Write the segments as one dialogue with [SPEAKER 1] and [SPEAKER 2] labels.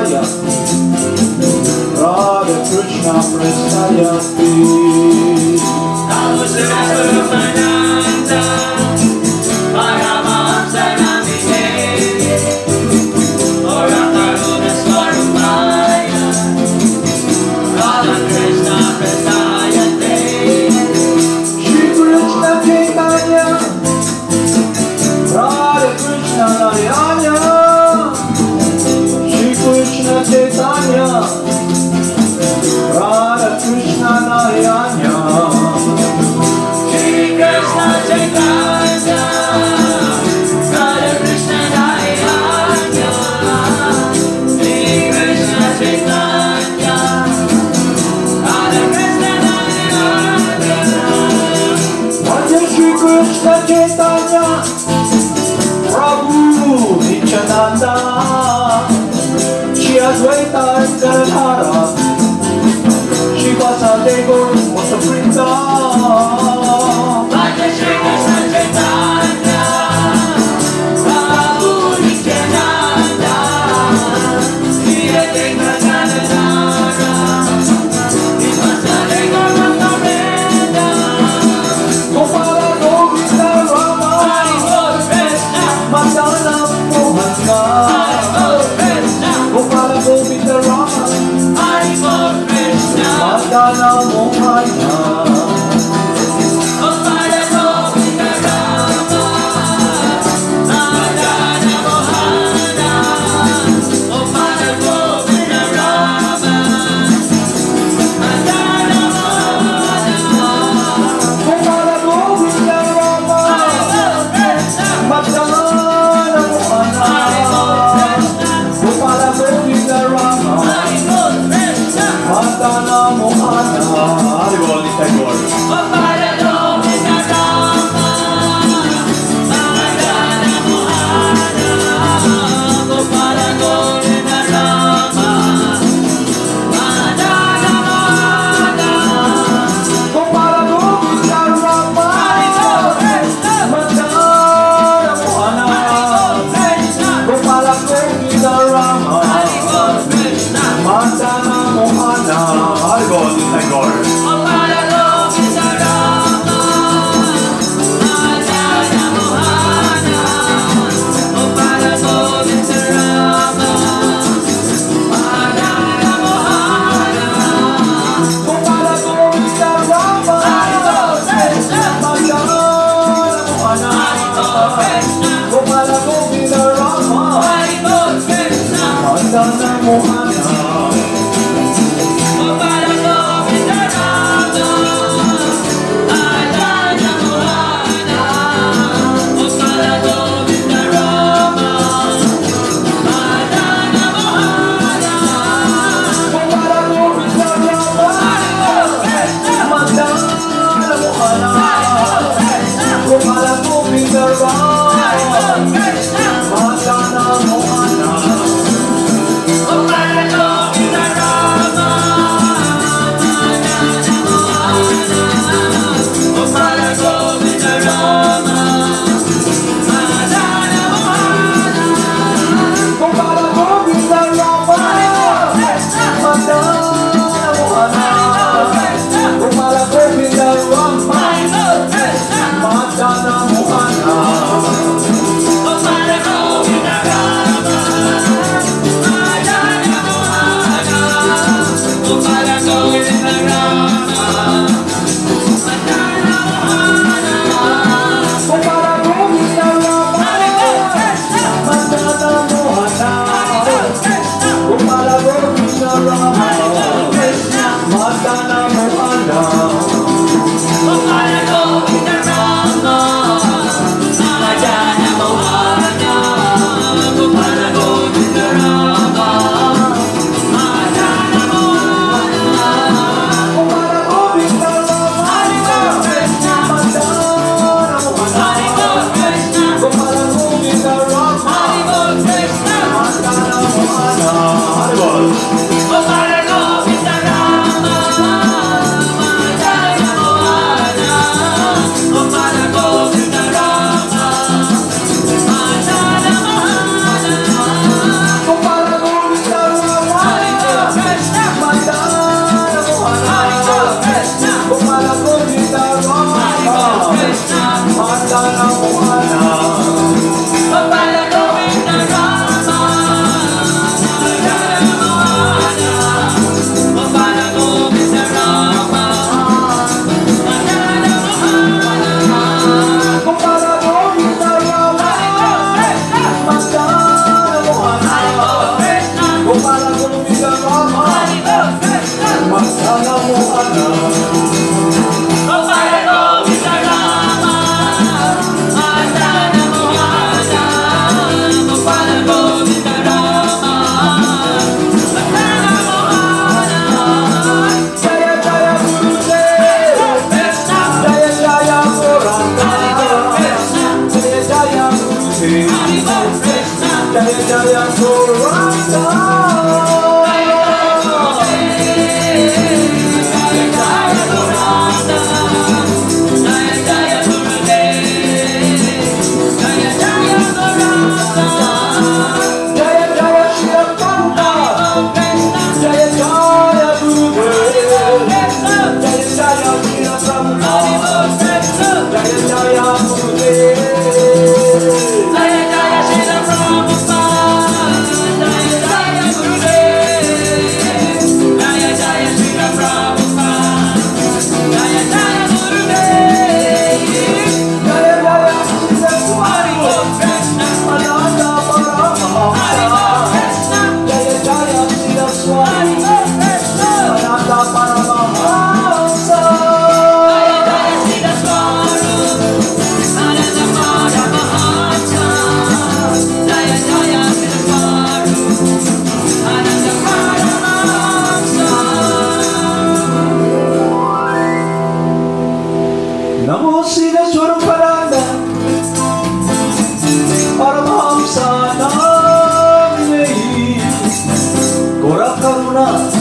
[SPEAKER 1] Prestaya, Radha Krishna Prestayati.
[SPEAKER 2] Siddhaswarupananda, Paramahamsa namine, Ora Karuna Swarupaya, Radha Krishna Prestayate.
[SPEAKER 1] Shri Krishna Chaitanya, Radha Krishna Narayana, Shri Krishna Chaitanya, Radha Krishna Narayana,
[SPEAKER 2] Shri Krishna Chaitanya, Radha Krishna Narayana, Shri Krishna Chaitanya, Radha Krishna Narayana.
[SPEAKER 1] Bhajan Shri Krishna Chaitanya, Prabhu Nityananda, Shri Advaita Gadadhara, Shri Vasudeva Gaura Vrinda.
[SPEAKER 2] Bhaja Shri Krishna Chaitanya, Prabhu Nityananda, Shri Advaita Gadadhara, Shri Vasudeva Gaura Vrinda.
[SPEAKER 1] Gopala Govinda Rama,
[SPEAKER 2] Hari Bol Krishna,
[SPEAKER 1] Madana Mohana,
[SPEAKER 2] Hari Bol Krishna,
[SPEAKER 1] Gopala Govinda Rama,
[SPEAKER 2] Hari Bol Krishna,
[SPEAKER 1] Madana Mohana.
[SPEAKER 2] Gopala Govinda Rama, Madana Mohana, Gopala Govinda Rama, Madana Mohana.
[SPEAKER 1] Gopala Govinda Rama,
[SPEAKER 2] Hari Bol Krishna,
[SPEAKER 1] Madana Mohana, Gopala Govinda Rama,
[SPEAKER 2] Hari Bol Krishna,
[SPEAKER 1] Madana Mohana. Hari Bol Nitya Gaur.
[SPEAKER 2] Gopala Govinda Rama, Madana Mohana, Gopala Govinda Rama, Madana Mohana.
[SPEAKER 1] Gopala Govinda Rama,
[SPEAKER 2] Hari Bol Krishna,
[SPEAKER 1] Madana Mohana,
[SPEAKER 2] Hari Bol Krishna,
[SPEAKER 1] Gopala Govinda Rama,
[SPEAKER 2] Hari Bol Krishna,
[SPEAKER 1] Madana Mohana. Hari Bol Nitya Gaur.
[SPEAKER 2] Gopala Govinda Rama, Madana Mohana, Gopala Govinda Rama, Madana Mohana.
[SPEAKER 1] Gopala Govinda Rama,
[SPEAKER 2] Hari Bol Krishna,
[SPEAKER 1] Madana Mohana,
[SPEAKER 2] Hari Bol Krishna,
[SPEAKER 1] Gopala Govinda Rama,
[SPEAKER 2] Hari Bol Krishna,
[SPEAKER 1] Madana Mohana.
[SPEAKER 2] Gopala Govinda Rama, Madana Mohana, Gopala Govinda Rama, Madana Mohana.
[SPEAKER 1] Gopala Govinda Rama,
[SPEAKER 2] Hari Bol Krishna,
[SPEAKER 1] Madana Mohana, Gopala Govinda Rama,
[SPEAKER 2] Hari Bol Krishna,
[SPEAKER 1] Madana Mohana.
[SPEAKER 2] Gopala Govinda Rama, Madana Mohana, Gopala Govinda Rama, Madana Mohana.
[SPEAKER 1] Gopala Govinda Rama, Madana Mohana, Gopala Govinda Rama, Madana Mohana. Gopala Govinda Rama, Madana Mohana, Gopala Govinda Rama, Madana Mohana. Gopala Govinda Rama, Madana Mohana, Gopala Govinda Rama, Madana Mohana. Hari Bol. Gopala Govinda Rama,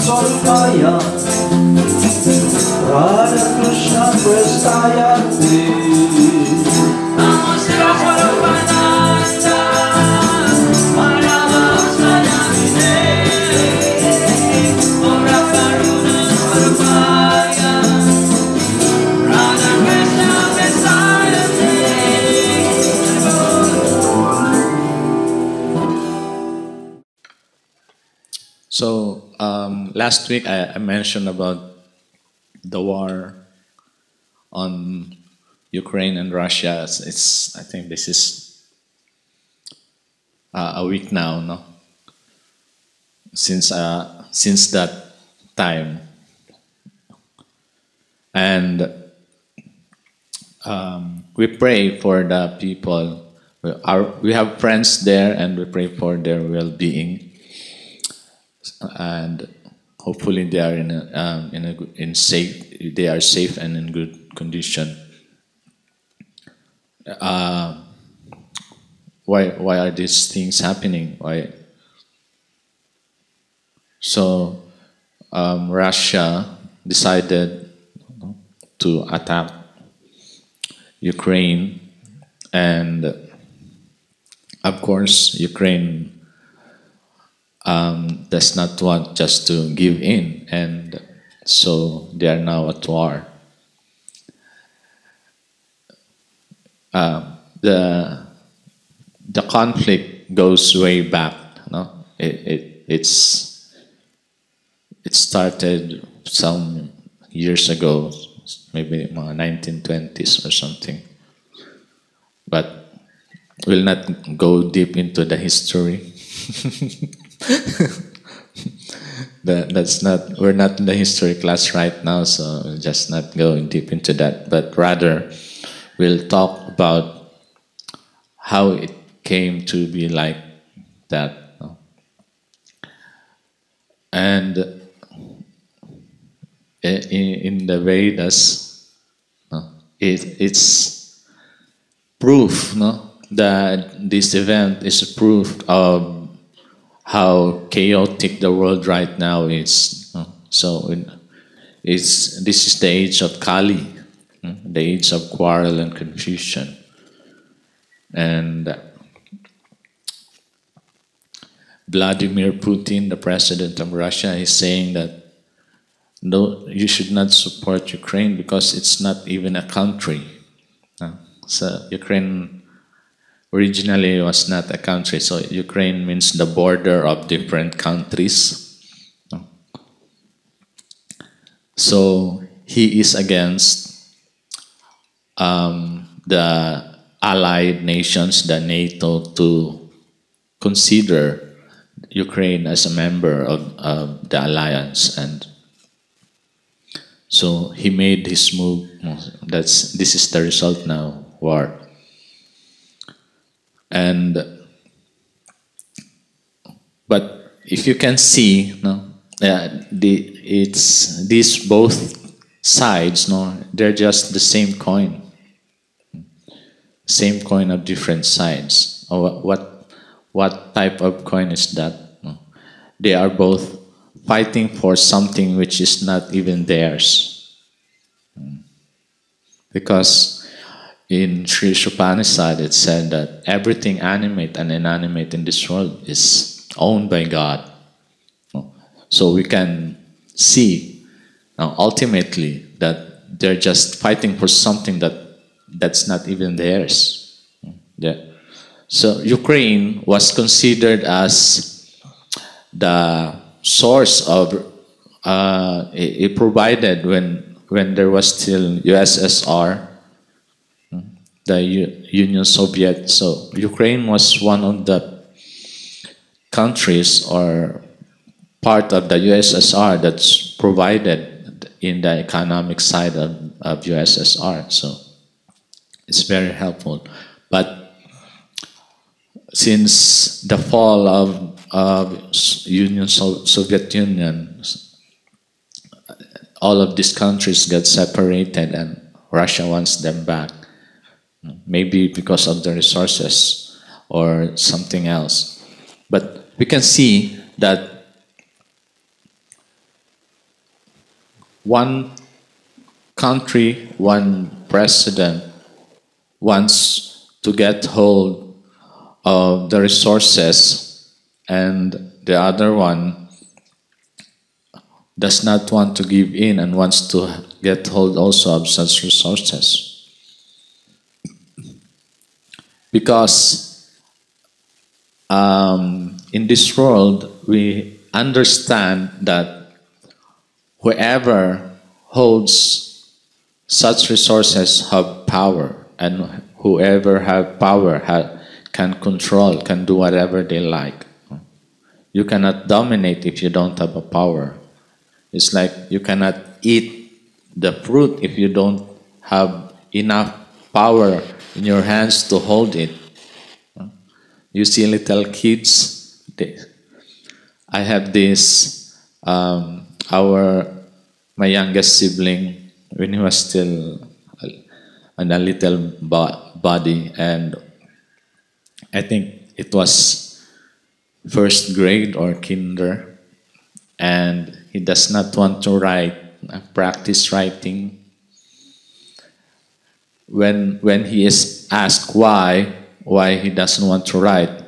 [SPEAKER 1] Siddhaswarupaya Radha Krishna Prestaya
[SPEAKER 2] Namo Siddhaswarupananda Paramahamsa Namine Ora Karuna Swarupaya Radha Krishna Prestaya
[SPEAKER 3] So last week I mentioned about the war on Ukraine and Russia. I think this is a week now, no? Since that time, and we pray for the people. We have friends there, and we pray for their well-being. And hopefully they are they are safe and in good condition. Why are these things happening? Why? So Russia decided to attack Ukraine, and of course Ukraine does not want just to give in, and so they are now at war. The conflict goes way back. No, it started some years ago, maybe 1920s or something. But we'll not go deep into the history. We're not in the history class right now, so we'll just not go deep into that, but rather we'll talk about how it came to be like that. And in the Vedas, it's proof, that this event is proof of how chaotic the world right now is. This is the age of Kali, the age of quarrel and confusion. And Vladimir Putin, the president of Russia, is saying that no, you should not support Ukraine because it's not even a country. So Ukraine originally was not a country, so Ukraine means the border of different countries. So he is against the allied nations, the NATO, to consider Ukraine as a member of the alliance, and so he made his move. This is the result now, war. But if you can see, it's these both sides, they're just the same coin of different sides. What type of coin is that? They are both fighting for something which is not even theirs, because in Sri Upanishad it said that everything animate and inanimate in this world is owned by God. So we can see ultimately that they're just fighting for something that's not even theirs. So Ukraine was considered as the source of it provided when there was still USSR, the Union Soviet. So Ukraine was one of the countries or part of the USSR that's provided in the economic side of USSR. So it's very helpful. But since the fall of Soviet Union, all of these countries got separated, and Russia wants them back. Maybe because of the resources or something else. But we can see that one country, one president wants to get hold of the resources, and the other one does not want to give in and wants to get hold also of such resources. Because in this world, we understand that whoever holds such resources have power, and whoever have power can control, can do whatever they like. You cannot dominate if you don't have a power. It's like you cannot eat the fruit if you don't have enough power in your hands to hold it. You see little kids. I have this, my youngest sibling, when he was still in a little body, and I think it was first grade or kinder, and he does not want to write, practice writing. When he is asked why he doesn't want to write,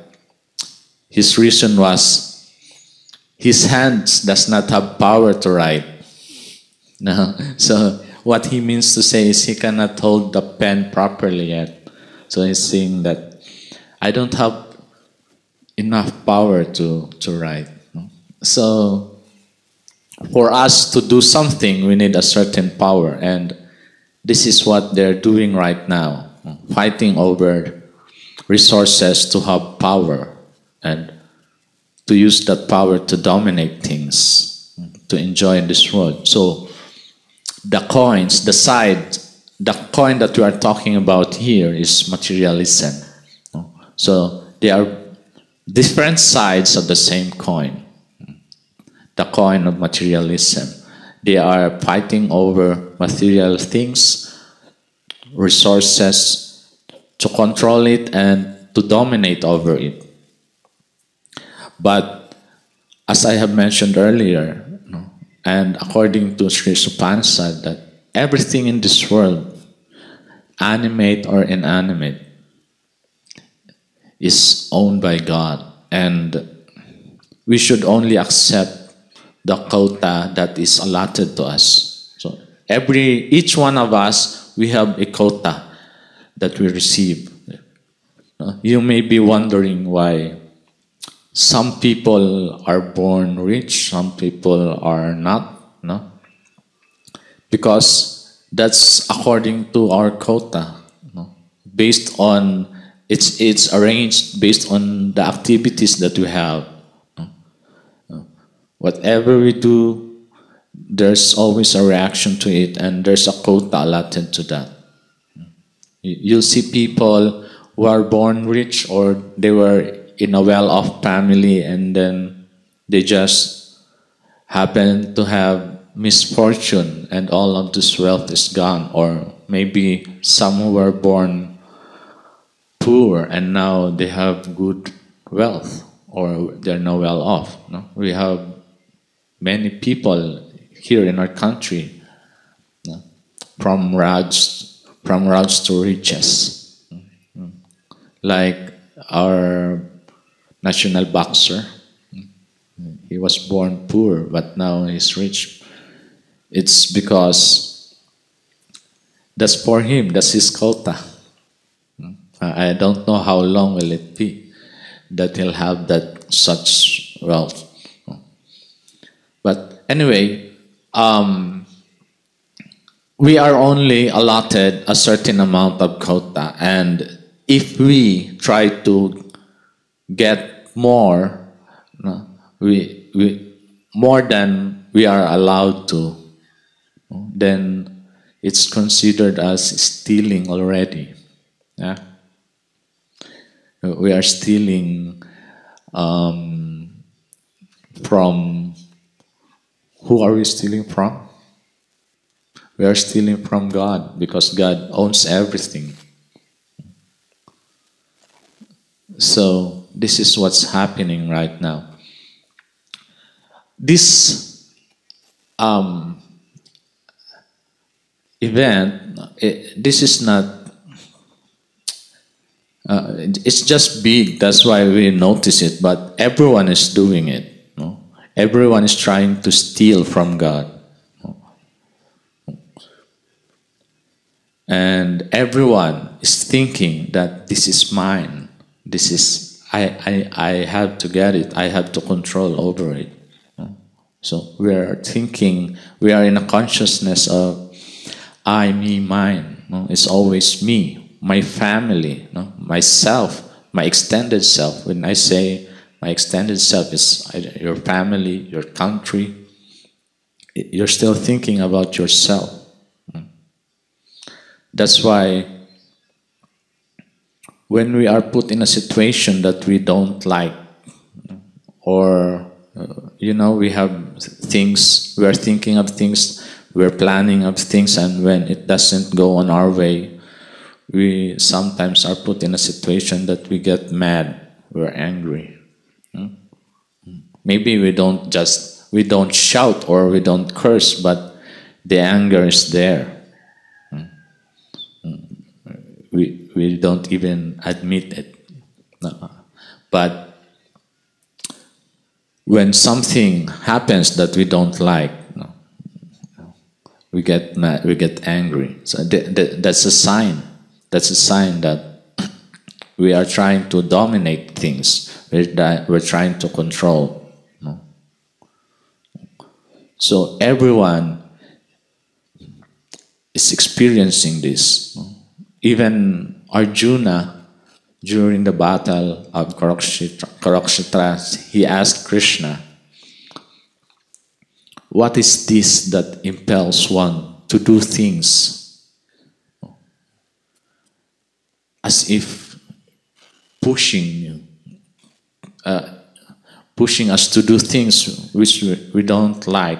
[SPEAKER 3] his reason was his hands does not have power to write. No. So what he means to say is he cannot hold the pen properly yet. So he's saying that I don't have enough power to write. So for us to do something, we need a certain power, and this is what they're doing right now, fighting over resources to have power and to use that power to dominate things, to enjoy in this world. So the coins, the coin that we are talking about here is materialism. So they are different sides of the same coin, the coin of materialism. They are fighting over material things, resources, to control it and to dominate over it. But as I have mentioned earlier, and according to Siddhaswarupananda, that everything in this world, animate or inanimate, is owned by God, and we should only accept the quota that is allotted to us. So each one of us, we have a quota that we receive. You may be wondering why some people are born rich, some people are not. No? Because that's according to our quota. No? Based on, it's arranged based on the activities that we have. Whatever we do, there's always a reaction to it, and there's a quota allotted to that. You'll see people who are born rich, or they were in a well-off family, and then they just happen to have misfortune, and all of this wealth is gone. Or maybe some who were born poor, and now they have good wealth, or they're now well-off. No? We have many people here in our country, from rags to riches. Like our national boxer, he was born poor, but now he's rich. It's because that's for him, that's his quota. I don't know how long will it be that he'll have that such wealth. But anyway, we are only allotted a certain amount of quota, and if we try to get more, more than we are allowed to, then it's considered as stealing already. Yeah? We are stealing from. Who are we stealing from? We are stealing from God, because God owns everything. So this is what's happening right now. This event, this is not, it's just big, that's why we notice it, but everyone is doing it. No? Everyone is trying to steal from God. No? And everyone is thinking that this is mine, this is, I have to get it, I have to control over it. No? So we are thinking, we are in a consciousness of I, me, mine. No? It's always me, my family, no? Myself, my extended self. When I say my extended self is your family, your country, you're still thinking about yourself. That's why when we are put in a situation that we don't like, or we have things, we are thinking of things, we're planning of things, and when it doesn't go on our way, we sometimes are put in a situation that we get mad, we're angry. Maybe we don't shout or we don't curse, but the anger is there. We don't even admit it. But when something happens that we don't like, we get mad, we get angry. So that's a sign. That's a sign that we are trying to dominate things. We're trying to control. No? So everyone is experiencing this. No? Even Arjuna, during the battle of Kurukshetra, he asked Krishna, what is this that impels one to do things as if pushing us to do things which we don't like?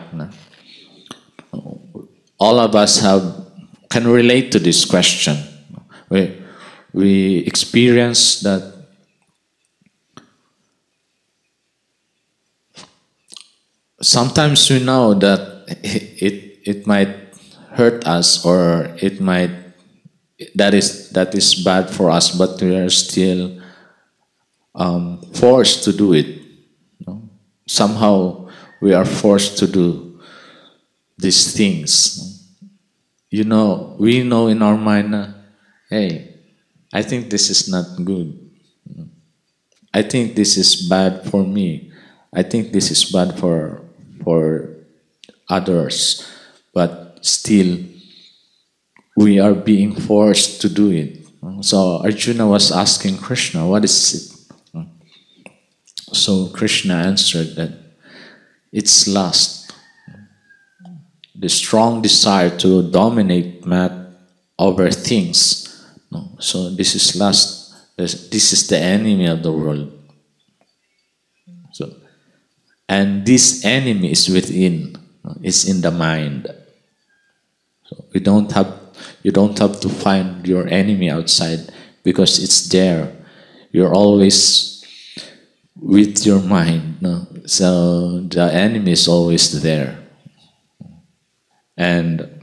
[SPEAKER 3] All of us can relate to this question. We experience that sometimes we know that it might hurt us, or that is bad for us, but we are still forced to do it. Somehow we are forced to do these things. We know in our mind, hey, I think this is not good. I think this is bad for me. I think this is bad for others. But still, we are being forced to do it. So Arjuna was asking Krishna, what is it? So Krishna answered that it's lust. The strong desire to dominate over things. So this is lust. This is the enemy of the world. And this enemy is within. It's in the mind. So you don't have to find your enemy outside, because it's there. You're always with your mind. So the enemy is always there. And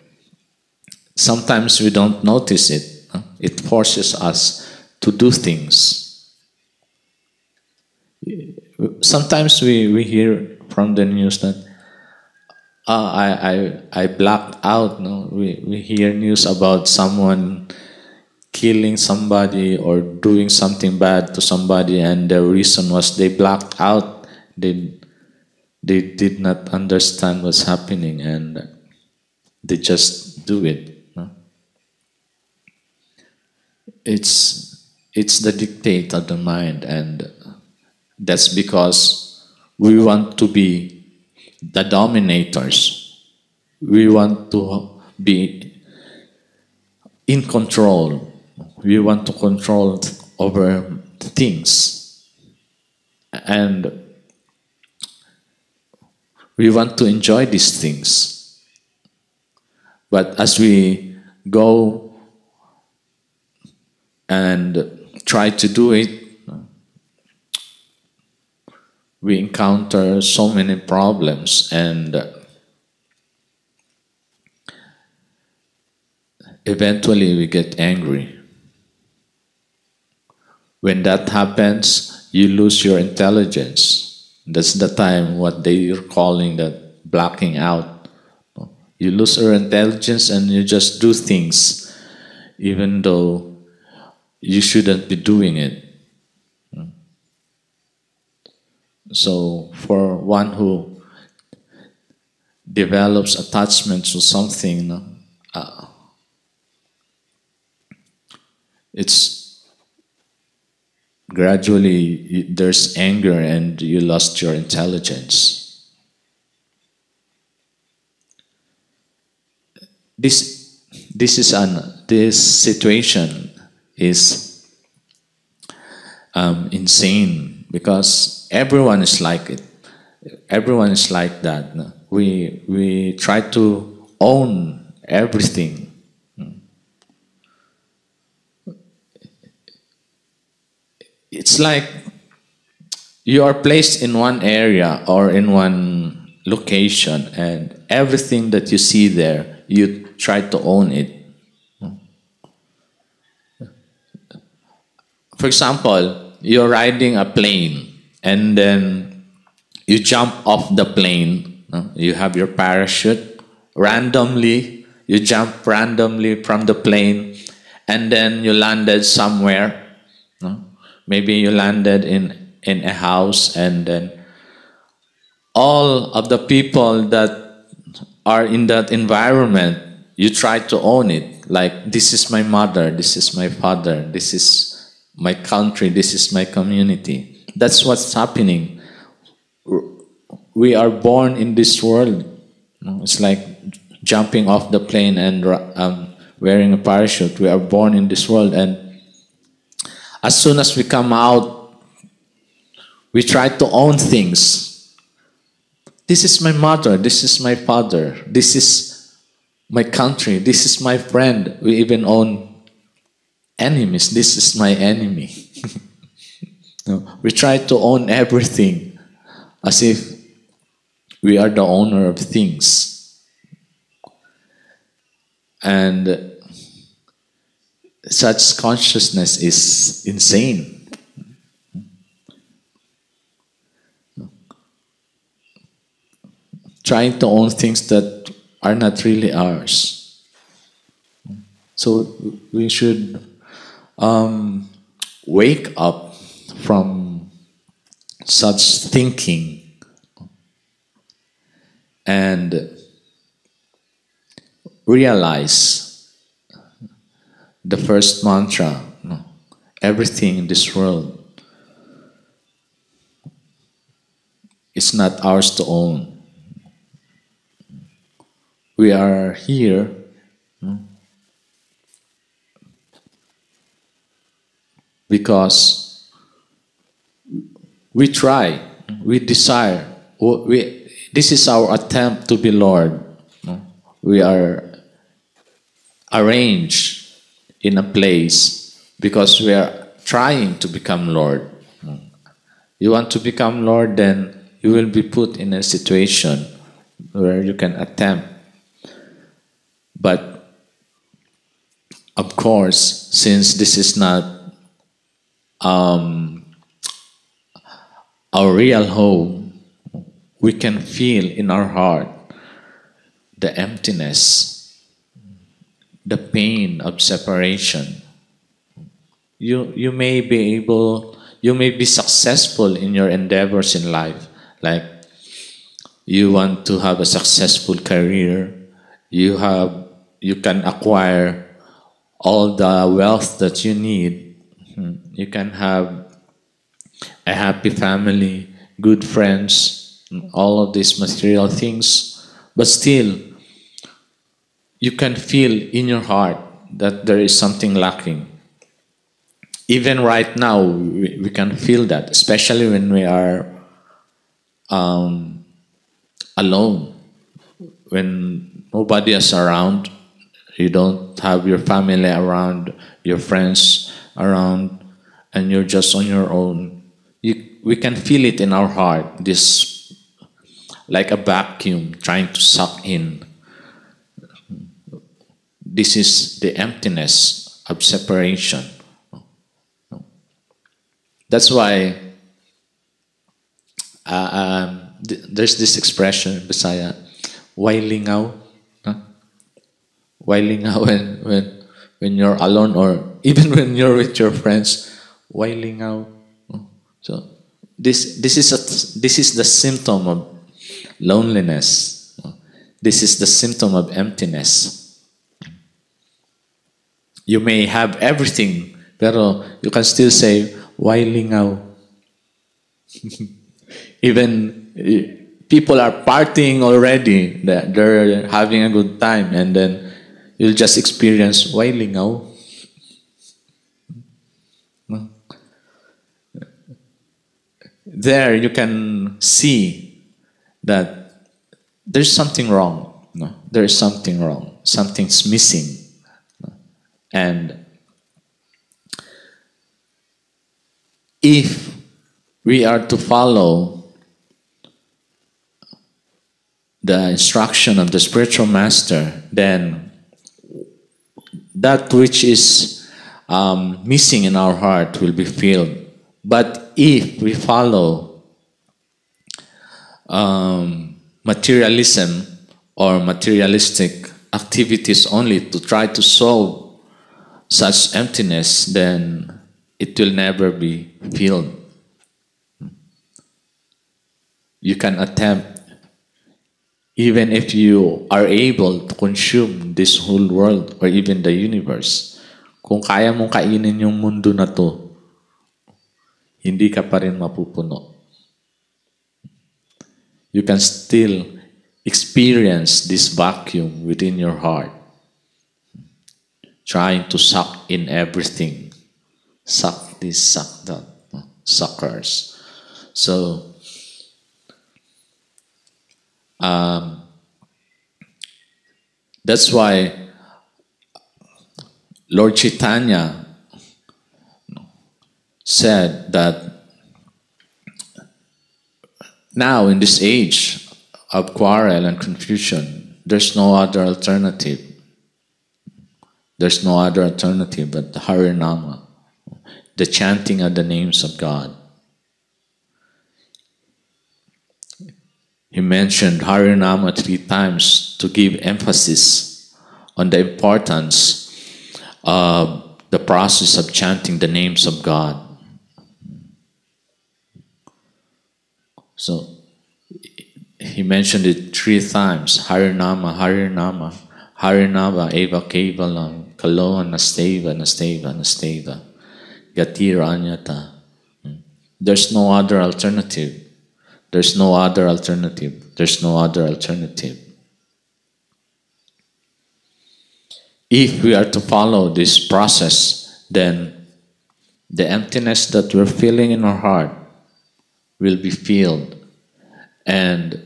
[SPEAKER 3] sometimes we don't notice it. It forces us to do things. Sometimes we hear from the news that I blacked out. No? We hear news about someone killing somebody or doing something bad to somebody, and the reason was they blacked out. They did not understand what's happening, and they just do it. No? It's the dictate of the mind, and that's because we want to be the dominators. We want to be in control. We want to control over things. And we want to enjoy these things. But as we go and try to do it, we encounter so many problems, and eventually we get angry. When that happens, you lose your intelligence. That's the time what they are calling that blacking out. You lose your intelligence and you just do things even though you shouldn't be doing it. So for one who develops attachment to something, it's gradually there's anger and you lost your intelligence. This situation is insane because everyone is like it. Everyone is like that. We try to own everything. It's like you are placed in one area or in one location, and everything that you see there, you try to own it. For example, you're riding a plane and then you jump off the plane. You have your parachute. Randomly, you jump randomly from the plane and then you landed somewhere. Maybe you landed in a house, and then all of the people that are in that environment, you try to own it. Like, this is my mother, this is my father, this is my country, this is my community. That's what's happening. We are born in this world. It's like jumping off the plane and wearing a parachute. We are born in this world, and as soon as we come out, we try to own things. This is my mother, this is my father, this is my country, this is my friend. We even own enemies. This is my enemy. We try to own everything as if we are the owner of things. And such consciousness is insane. Trying to own things that are not really ours. So we should wake up from such thinking and realize the first mantra: everything in this world is not ours to own. We are here because we try, we desire, this is our attempt to be Lord. We are arranged in a place because we are trying to become Lord. You want to become Lord, then you will be put in a situation where you can attempt. But of course, since this is not our real home, we can feel in our heart the emptiness, the pain of separation. You may be successful in your endeavors in life. Like, you want to have a successful career, you can acquire all the wealth that you need, you can have a happy family, good friends, all of these material things, but still you can feel in your heart that there is something lacking. Even right now, we can feel that, especially when we are alone, when nobody is around, you don't have your family around, your friends around, and you're just on your own. We can feel it in our heart, this like a vacuum trying to suck in this is the emptiness of separation. That's why there's this expression in Bisaya, wailingaw. Wailingaw when you're alone, or even when you're with your friends, wailingaw. So this is the symptom of loneliness. This is the symptom of emptiness. You may have everything, pero you can still say, wailingaw. Even people are partying already, they're having a good time, and then you'll just experience wailingaw. There you can see that there's something wrong. There is something wrong. Something's missing. And if we are to follow the instruction of the spiritual master, then that which is missing in our heart will be filled. But if we follow materialism or materialistic activities only to try to solve such emptiness, then it will never be filled. You can attempt, even if you are able to consume this whole world or even the universe, kung kaya mong kainin yung mundo na to, hindi ka pa rin mapupuno. You can still experience this vacuum within your heart, trying to suck in everything. Suck this, suck that. Suckers. So, that's why Lord Chaitanya said that now in this age of quarrel and confusion, there's no other alternative. There's no other alternative but the Harinama, the chanting of the names of God. He mentioned Harinama 3 times to give emphasis on the importance of the process of chanting the names of God. So he mentioned it 3 times. Harinama, Harinama, Harinama eva kevalam, kaloha nasteva, nasteva, nasteva, gatira anyata. There's no other alternative. There's no other alternative. There's no other alternative. If we are to follow this process, then the emptiness that we're feeling in our heart will be filled, and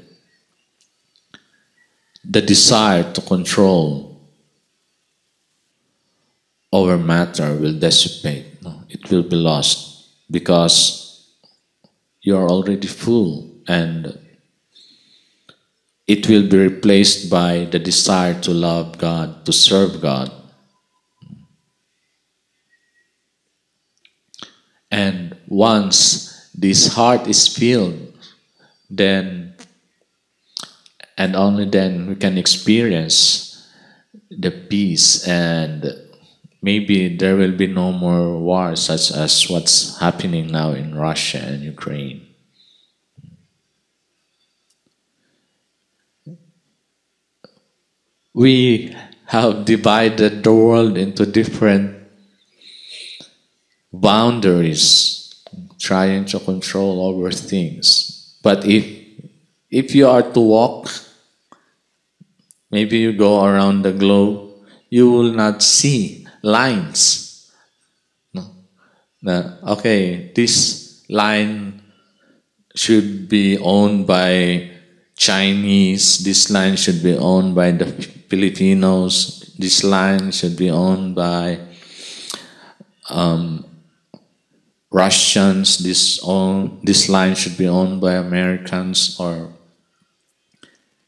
[SPEAKER 3] the desire to control our matter will dissipate. It will be lost because you are already full, and it will be replaced by the desire to love God, to serve God. And once this heart is filled, then and only then we can experience the peace, and maybe there will be no more wars such as what's happening now in Russia and Ukraine. We have divided the world into different boundaries, trying to control over things. But if you are to walk, maybe you go around the globe, you will not see lines. Okay, this line should be owned by Chinese, this line should be owned by the Filipinos, this line should be owned by Russians, this line should be owned by Americans, or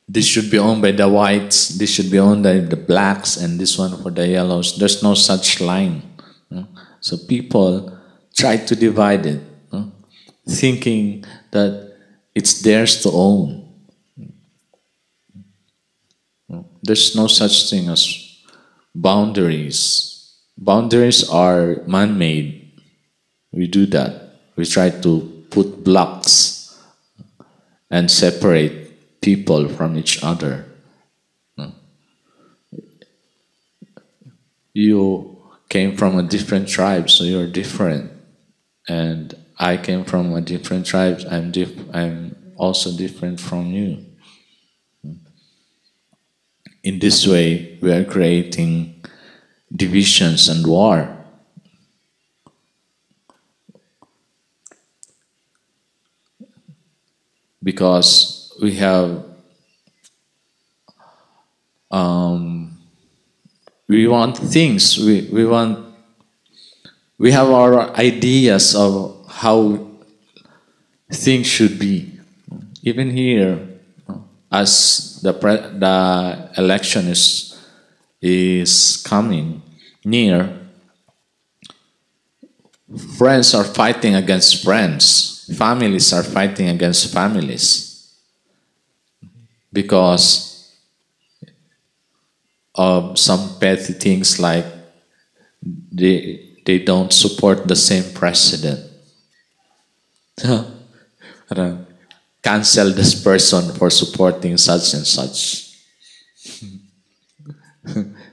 [SPEAKER 3] this should be owned by the whites, this should be owned by the blacks, and this one for the yellows. There's no such line. So people try to divide it, thinking that it's theirs to own. There's no such thing as boundaries. Boundaries are man-made. We do that. We try to put blocks and separate people from each other. You came from a different tribe, so you're different. And I came from a different tribe, I'm also different from you. In this way, we are creating divisions and war. Because we have we want things, we have our ideas of how things should be. Even here, as the election is coming near, friends are fighting against friends, families are fighting against families because of some petty things like they don't support the same president. Cancel this person for supporting such and such.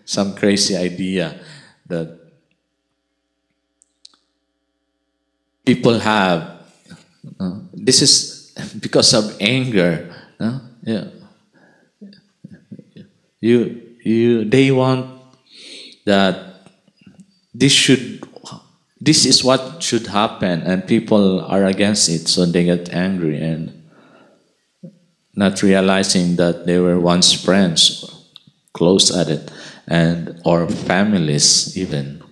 [SPEAKER 3] Some crazy idea that people have. This is because of anger. Yeah. They want that this is what should happen, and people are against it, so they get angry and not realizing that they were once friends, close at it, and or families even.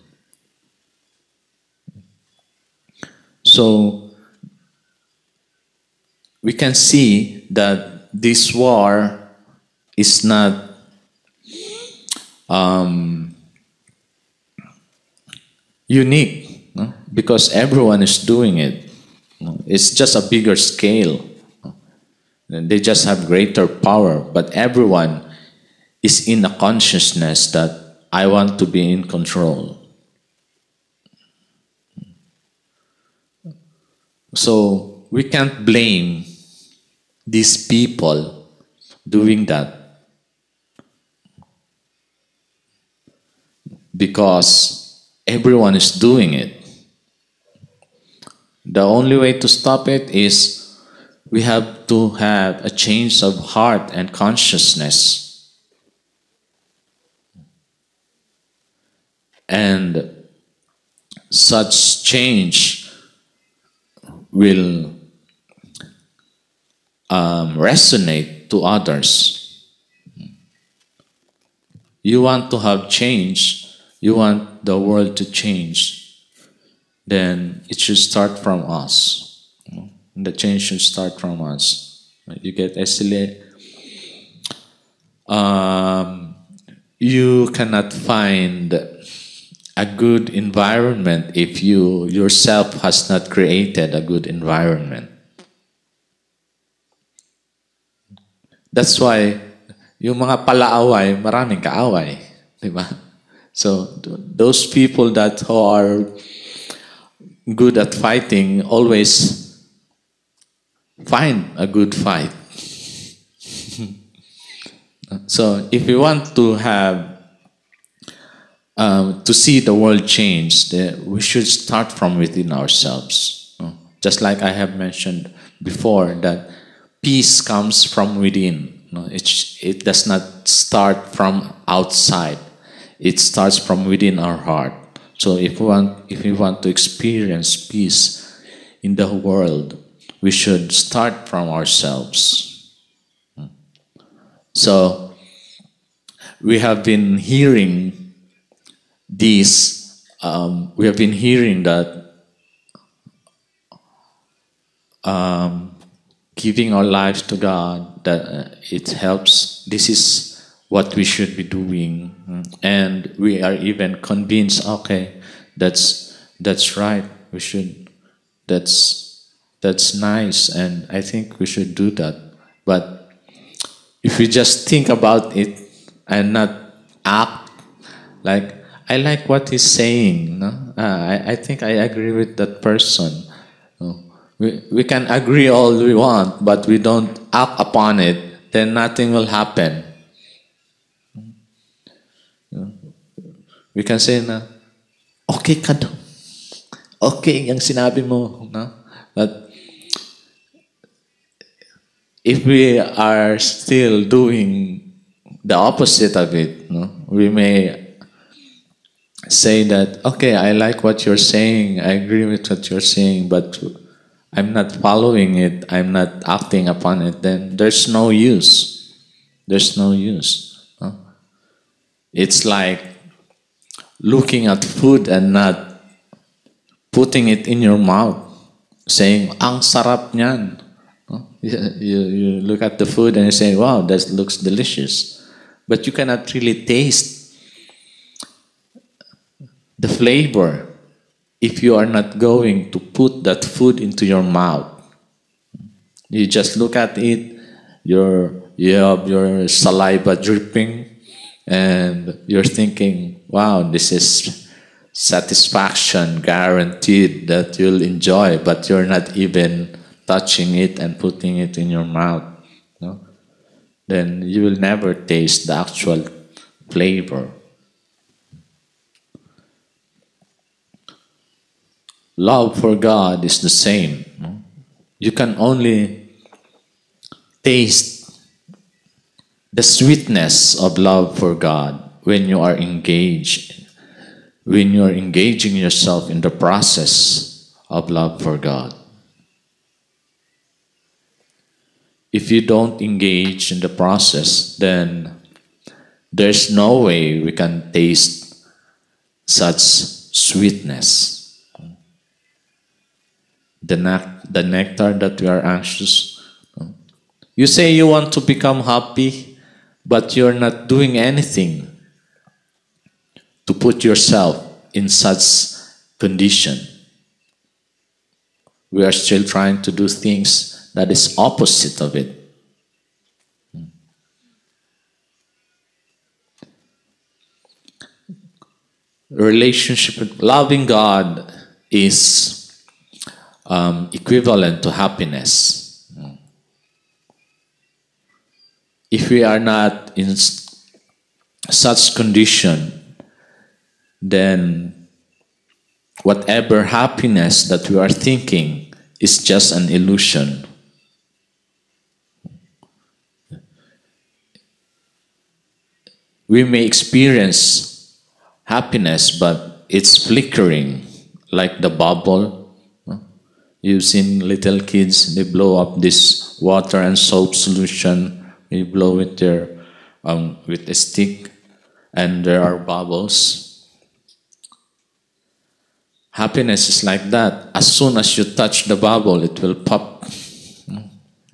[SPEAKER 3] So we can see that this war is not unique, because everyone is doing it. It's just a bigger scale. They just have greater power, but everyone is in a consciousness that I want to be in control. So we can't blame these people doing that, because everyone is doing it. The only way to stop it is we have to have a change of heart and consciousness. And such change will resonate to others. You want to have change, you want the world to change, then it should start from us. The change should start from us. You get easily. You cannot find a good environment if you yourself has not created a good environment. That's why yung mga palaaway, maraming kaaway, di ba? So those people that who are good at fighting always find a good fight. So if we want to have to see the world change, we should start from within ourselves. Just like I have mentioned before, that peace comes from within. It does not start from outside. It starts from within our heart. So if we want to experience peace in the world, we should start from ourselves. So we have been hearing this. We have been hearing that giving our lives to God that it helps. This is what we should be doing, and we are even convinced. Okay, that's right. We should. That's nice, and I think we should do that. But if we just think about it and not act, like I like what he's saying. No? I think I agree with that person. No? We can agree all we want, but we don't act upon it, then nothing will happen. We can say na, okay ka daw. Okay yung sinabi mo. No? But if we are still doing the opposite of it, no? We may say that, okay, I like what you're saying, I agree with what you're saying, but I'm not following it, I'm not acting upon it, then there's no use. There's no use. No? It's like looking at food and not putting it in your mouth, saying, ang sarap niyan. You look at the food and you say, wow, that looks delicious. But you cannot really taste the flavor if you are not going to put that food into your mouth. You just look at it, you have your saliva dripping, and you're thinking, wow, this is satisfaction guaranteed that you'll enjoy, but you're not even touching it and putting it in your mouth. No? Then you will never taste the actual flavor. Love for God is the same. No? You can only taste the sweetness of love for God when you are engaged, when you are engaging yourself in the process of love for God. If you don't engage in the process, then there's no way we can taste such sweetness. The nectar that we are anxious. You say you want to become happy, but you're not doing anything to put yourself in such condition. We are still trying to do things that is opposite of it. Relationship with loving God is equivalent to happiness. If we are not in such condition, then whatever happiness that we are thinking is just an illusion. We may experience happiness, but it's flickering, like the bubble. You've seen little kids, they blow up this water and soap solution. You blow it there with a stick, and there are bubbles. Happiness is like that. As soon as you touch the bubble, it will pop.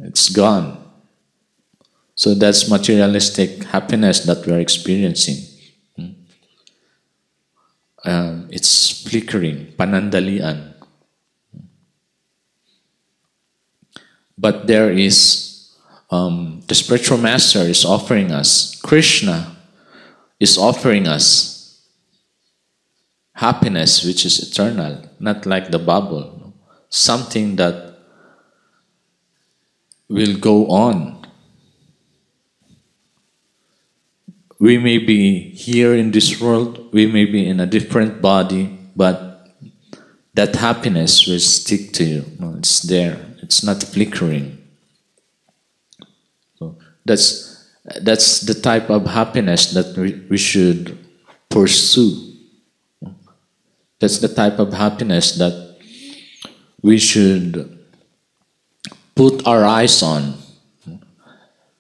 [SPEAKER 3] It's gone. So that's materialistic happiness that we are experiencing. It's flickering, panandalian. But there is, the spiritual master is offering us, Krishna is offering us happiness which is eternal, not like the bubble, something that will go on. We may be here in this world, we may be in a different body, but that happiness will stick to you. It's there. It's not flickering. So that's the type of happiness that we should pursue. That's the type of happiness that we should put our eyes on.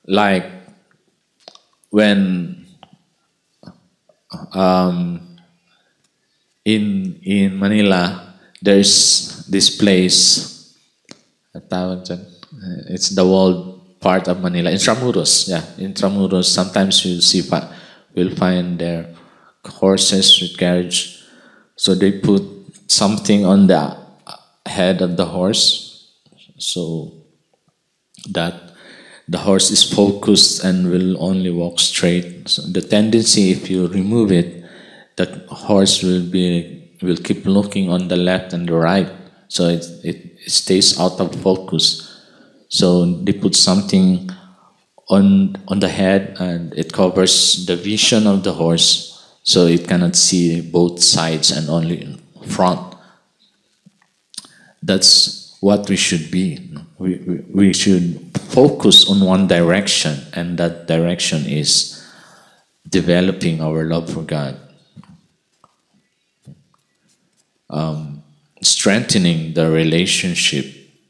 [SPEAKER 3] Like when in Manila, there's this place, it's the World part of Manila, Intramuros, yeah, Intramuros. Sometimes we'll find their horses with carriage. So they put something on the head of the horse, so that the horse is focused and will only walk straight. So the tendency, if you remove it, the horse will keep looking on the left and the right, so it stays out of focus. So they put something on the head, and it covers the vision of the horse, so it cannot see both sides and only in front. That's what we should be. We should focus on one direction, and that direction is developing our love for God, strengthening the relationship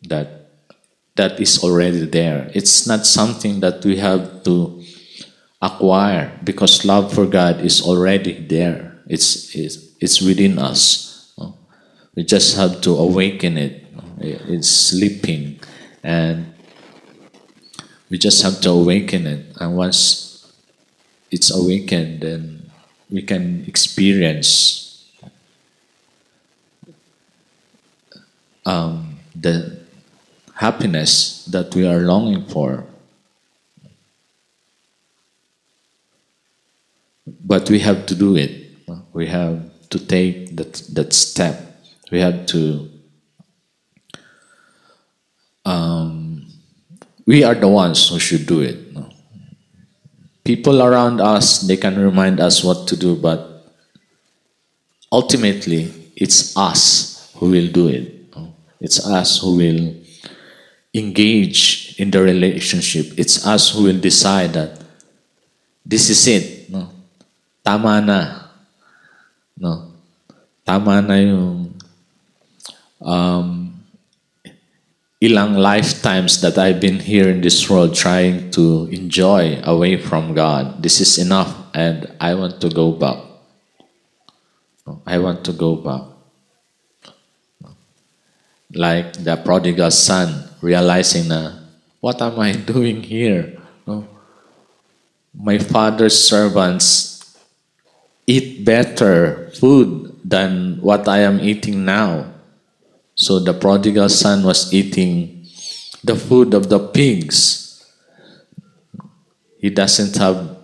[SPEAKER 3] that is already there. It's not something that we have to acquire, because love for God is already there. It's within us. We just have to awaken it. It's sleeping, and we just have to awaken it. And once it's awakened, then we can experience the happiness that we are longing for. But we have to do it. We have to take that step. We have to. We are the ones who should do it. People around us, they can remind us what to do, but ultimately, it's us who will do it. It's us who will engage in the relationship. It's us who will decide that this is it. No? Tama na. No? Tama na yung ilang lifetimes that I've been here in this world trying to enjoy away from God. This is enough, and I want to go back. I want to go back. Like the prodigal son, realizing na, what am I doing here? My father's servants eat better food than what I am eating now. So the prodigal son was eating the food of the pigs. He doesn't have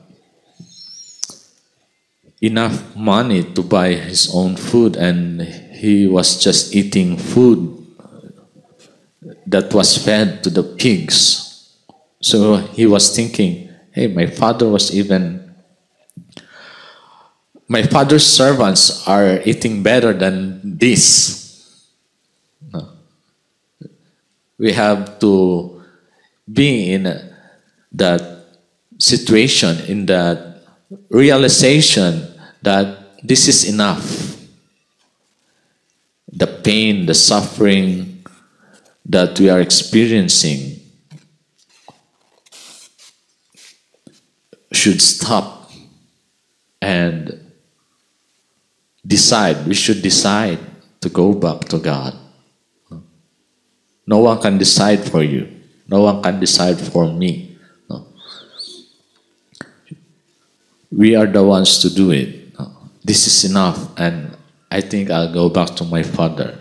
[SPEAKER 3] enough money to buy his own food, and he was just eating food that was fed to the pigs. So he was thinking, hey, my father's servants are eating better than this. We have to be in that situation, in that realization that this is enough. The pain, the suffering that we are experiencing should stop, and we should decide to go back to God. No one can decide for you. No one can decide for me. No. We are the ones to do it. No. This is enough, and I think I'll go back to my father.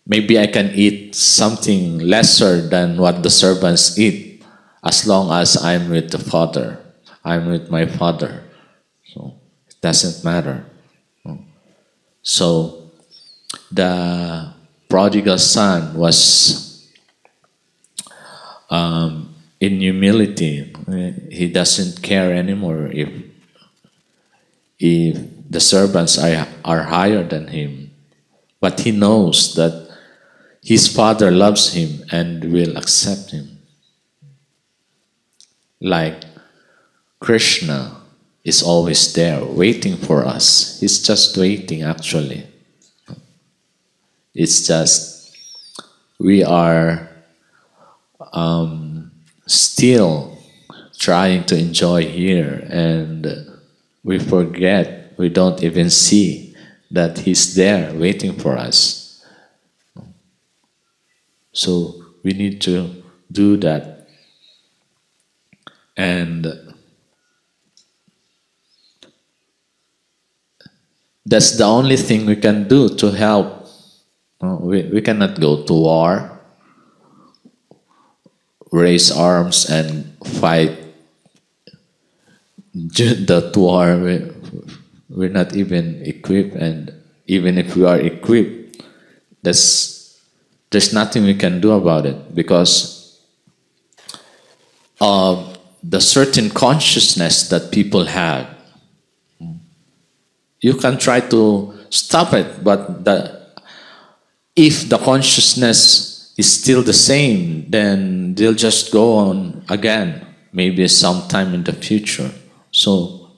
[SPEAKER 3] Maybe I can eat something lesser than what the servants eat, as long as I'm with the Father. I'm with my Father. So it doesn't matter. So the prodigal son was in humility. He doesn't care anymore if the servants are higher than him. But he knows that his father loves him and will accept him. Like Krsna is always there waiting for us. He's just waiting, actually. It's just we are still trying to enjoy here, and we forget, we don't even see that He's there waiting for us. So we need to do that. And that's the only thing we can do to help. We cannot go to war, raise arms and fight that war. We're not even equipped, and even if we are equipped, there's nothing we can do about it, because of the certain consciousness that people have. You can try to stop it, but if the consciousness is still the same, then they'll just go on again, maybe sometime in the future. So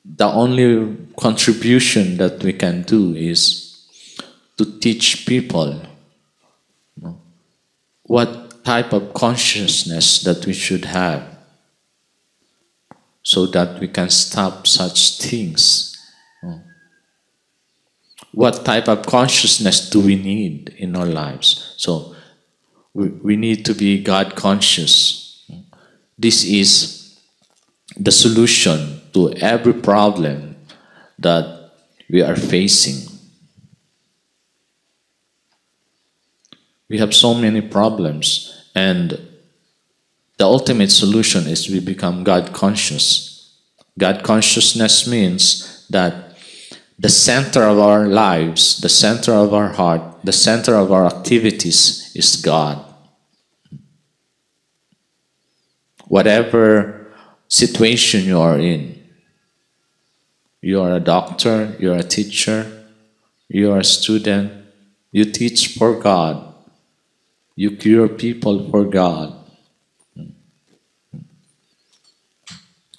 [SPEAKER 3] the only contribution that we can do is to teach people what type of consciousness that we should have, so that we can stop such things. What type of consciousness do we need in our lives? So we need to be God conscious. This is the solution to every problem that we are facing. We have so many problems, and the ultimate solution is we become God conscious. God consciousness means that the center of our lives, the center of our heart, the center of our activities is God. Whatever situation you are in, you are a doctor, you are a teacher, you are a student, you teach for God, you cure people for God,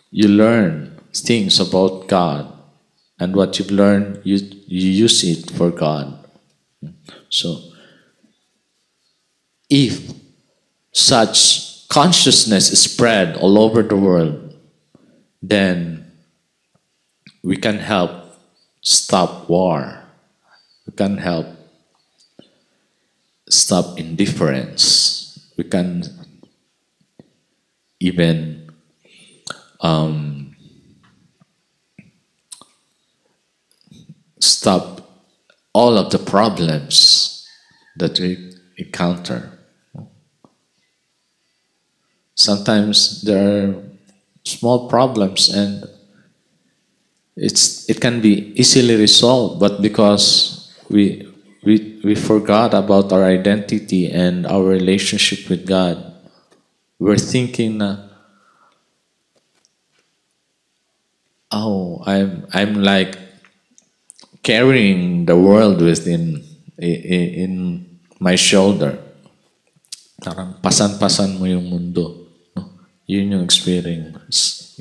[SPEAKER 3] you learn things about God, and what you've learned, you use it for God. So, if such consciousness is spread all over the world, then we can help stop war. We can help stop indifference. We can even stop all of the problems that we encounter. Sometimes there are small problems and it can be easily resolved, but because we forgot about our identity and our relationship with God, we're thinking, oh, I'm like carrying the world within in my shoulder. Parang pasan-pasan mo yung mundo. No? Yun yung experience.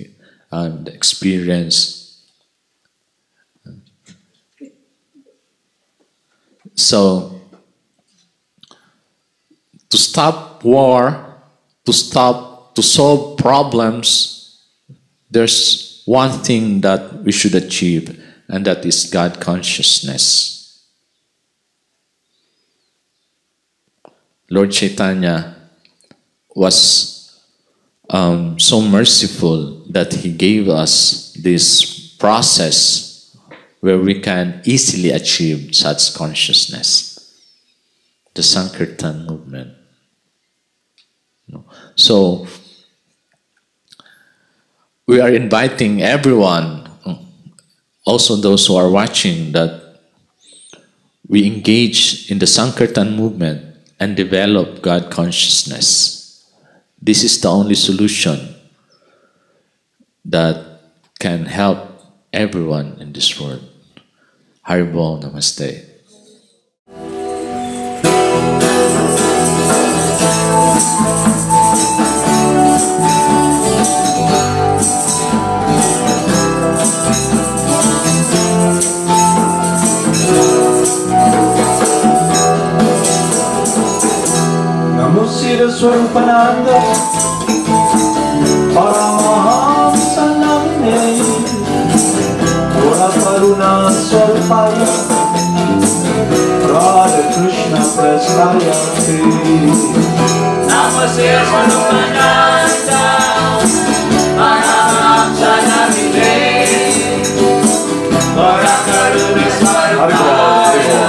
[SPEAKER 3] The experience. So, to stop war, to solve problems, there's one thing that we should achieve, and that is God consciousness. Lord Chaitanya was so merciful that he gave us this process where we can easily achieve such consciousness, the Sankirtan movement. So, we are inviting everyone, also those who are watching, that we engage in the Sankirtan movement and develop God consciousness. This is the only solution that can help everyone in this world. Haribol Namaste.
[SPEAKER 1] Namo Siddhaswarupananda, Paramahamsa namine, Quota Karuna Swalpaya, Radha Krishna Prasthayate.
[SPEAKER 2] Namo Siddhaswarupananda, Paramahamsa Namine, Gora Karuna Swarupaya,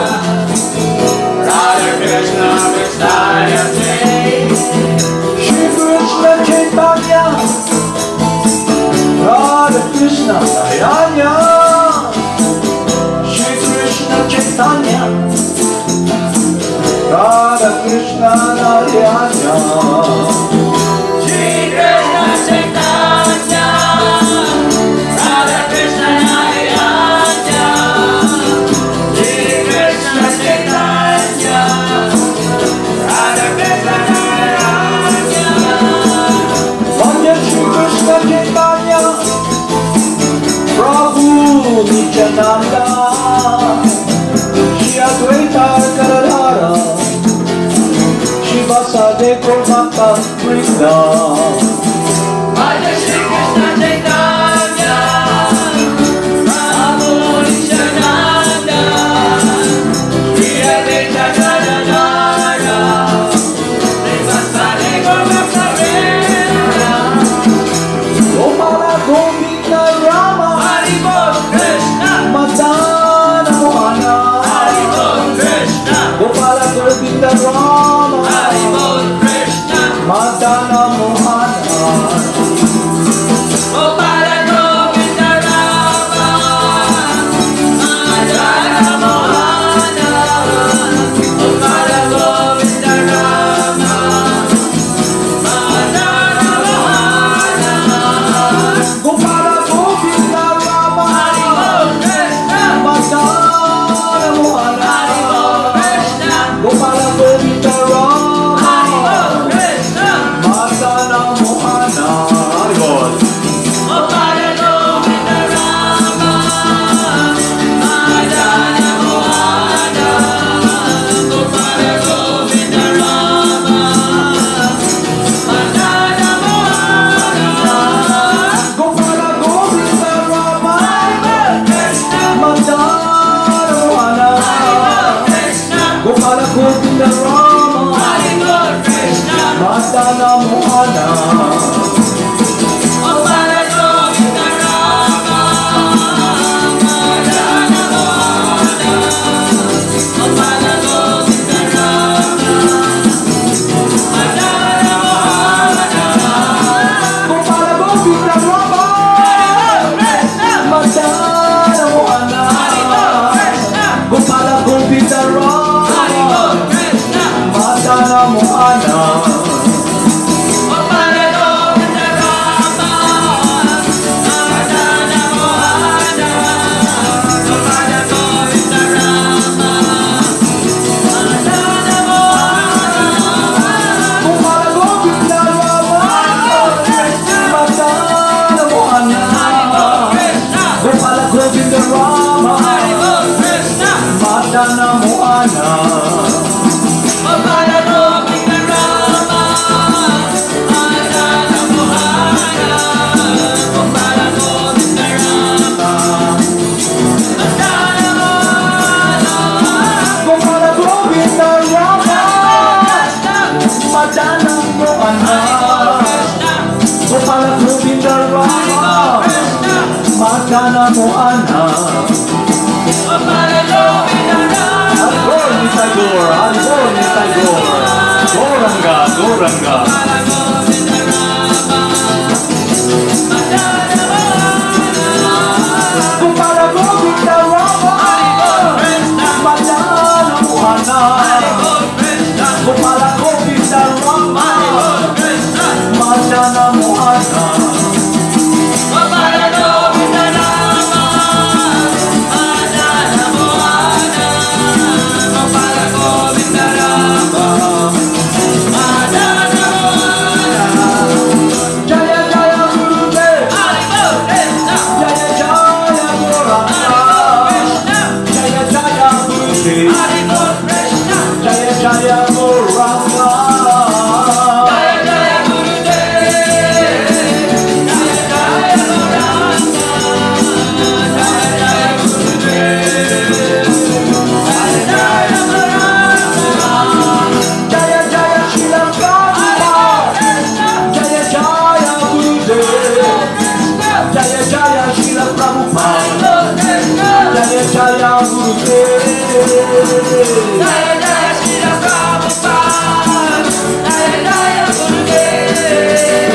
[SPEAKER 2] Radha Krishna Prasthayate.
[SPEAKER 1] Shri Krishna Chaitanya, Radha Krishna Dayanya. Shri Krishna Chaitanya, Radha Krishna Dayanya.
[SPEAKER 2] Shri Krishna Chaitanya, Radha Krishna Dayanya. Shri Krishna Chaitanya, Radha Krishna Dayanya.
[SPEAKER 1] Vanya Shri Krishna Chaitanya, Prabhu Nityananda, Shri Advaita Gadadhara, Shri Vasudeva Bhakta Vrinda.
[SPEAKER 2] Radha Shri Krishna Chaitanya, Prabhu Nityananda, Shri Advaita Gadadhara, Shri Vasudeva Bhakta Vrinda.
[SPEAKER 1] Gopala Govinda Rama,
[SPEAKER 2] Hari Bol Krishna,
[SPEAKER 1] Madana Mohana.
[SPEAKER 2] Hari Bol Krishna,
[SPEAKER 1] Gopala Govinda Rama,
[SPEAKER 2] Hari Bol Krishna,
[SPEAKER 1] Madana Mohana.
[SPEAKER 2] Gopala Govinda Rama, Madana Mohana, Gopala Govinda Rama, Madana Mohana.
[SPEAKER 1] Gopala Govinda Rama,
[SPEAKER 2] Hari Bol Krishna,
[SPEAKER 1] Madana Mohana.
[SPEAKER 2] Hari Bol Krishna,
[SPEAKER 1] Gopala Govinda Rama,
[SPEAKER 2] Hari Bol Krishna,
[SPEAKER 1] Madana Mohana. Haribol.
[SPEAKER 2] Gopala Govinda Rama, Madana Mohana, Gopala Govinda Rama, Madana Mohana.
[SPEAKER 1] Gopala Govinda Rama,
[SPEAKER 2] Krishna,
[SPEAKER 1] Madana Mohana.
[SPEAKER 2] Krishna,
[SPEAKER 1] Gopala Govinda Rama,
[SPEAKER 2] Hari Bol Krishna,
[SPEAKER 1] Madana Mohana.
[SPEAKER 2] Gopala Govinda Rama, Madana Mohana, Gopala Govinda Rama, Madana Mohana.
[SPEAKER 1] Gopala Govinda Rama, Madana Mohana. Gopala Govinda Rama, Madana Mohana. Gopala Govinda Rama, Madana Mohana. Gopala Govinda Rama, Madana Mohana. Gopala Govinda Rama, Madana Mohana. Gopala Govinda Rama, Madana Mohana. Haribol Nisai Gaur, Haribol Nisai Gaur. Gauranga, Gauranga. Gopala Govinda Rama, Madana Mohana. Gopala Govinda Rama, Madana Mohana. Gurudev.
[SPEAKER 2] Jaya Jaya Srila Prabhupada. Jaya Jaya Gurudev.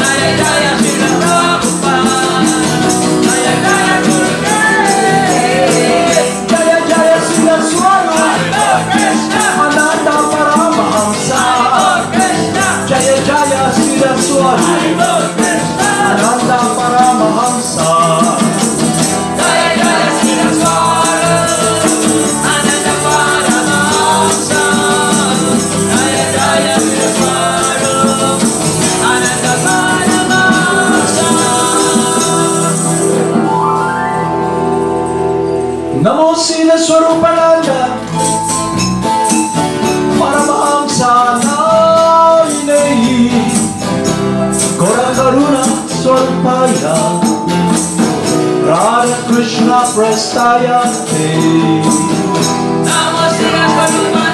[SPEAKER 2] Jaya Jaya Srila Prabhupada. Jaya Jaya Gurudev.
[SPEAKER 1] Jaya Jaya Siddhaswarupananda Paramahamsa. Jaya Jaya Siddhaswarupananda Paramahamsa.
[SPEAKER 2] Jaya Jaya Siddhaswarupananda Paramahamsa. Jaya Jaya Siddhaswarupananda Paramahamsa.
[SPEAKER 1] Namo Siddhaswarupananda Paramahamsa Naminehi Gora Karuna Swarupaya Radha Krishna Prastaya Te.
[SPEAKER 2] Namo Siddhaswarupananda